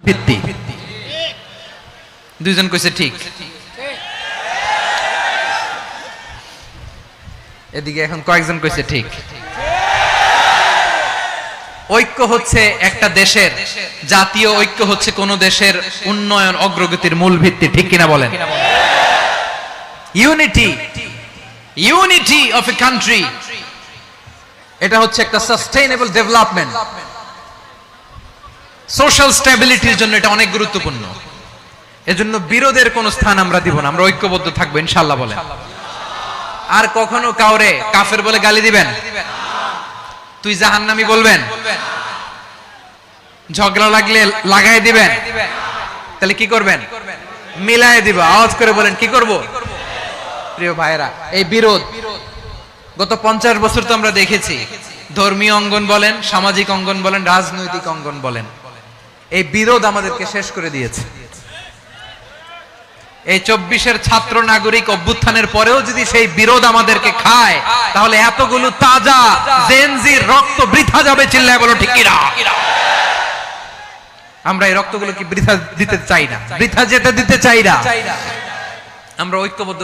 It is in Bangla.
ভিত্তি। দুইজন কইছে ঠিক, এদিকে এখন কয়েকজন কইছে ঠিক। ঐক্য হচ্ছে একটা দেশের, জাতীয় ঐক্য হচ্ছে কোন দেশের উন্নয়ন অগ্রগতির মূল ভিত্তি, ঠিক কিনা বলেন? Unity, unity of a country, এটা হচ্ছে একটা সাস্টেইনেবল ডেভেলপমেন্ট, সোশ্যাল স্ট্যাবিলিটির জন্য এটা অনেক গুরুত্বপূর্ণ। এজন্য বিরোধের কোন স্থান আমরা দিব না, আমরা ঐক্যবদ্ধ থাকবো ইনশাআল্লাহ বলেন। আর কখনো কাউরে কাফের বলে গালি দিবেন, তুই জাহান্নামী বলবেন, ঝগড়া লাগলে লাগাই দিবেন, তাহলে কি করবেন? মিলায় দিব। আওয়াজ করে বলেন কি করব? প্রিয় ভাইরা, এই বিরোধ গত 50 বছর তো আমরা দেখেছি, ধর্মীয় অঙ্গন বলেন, সামাজিক অঙ্গন বলেন, রাজনৈতিক অঙ্গন বলেন, এই বিরোধ আমাদেরকে শেষ করে দিয়েছে। এই 24-এর ছাত্র নাগরিক অভ্যুত্থানের পরেও যদি সেই বিরোধ আমাদেরকে খায়, তাহলে এতগুলো তাজা জেনজির রক্ত বৃথা যাবে। চিল্লায় বলো ঠিক কিনা? আমরা এই রক্তগুলো কি বৃথা দিতে চাই না, বৃথা যেতে দিতে চাই না। আমরা ঐক্যবদ্ধ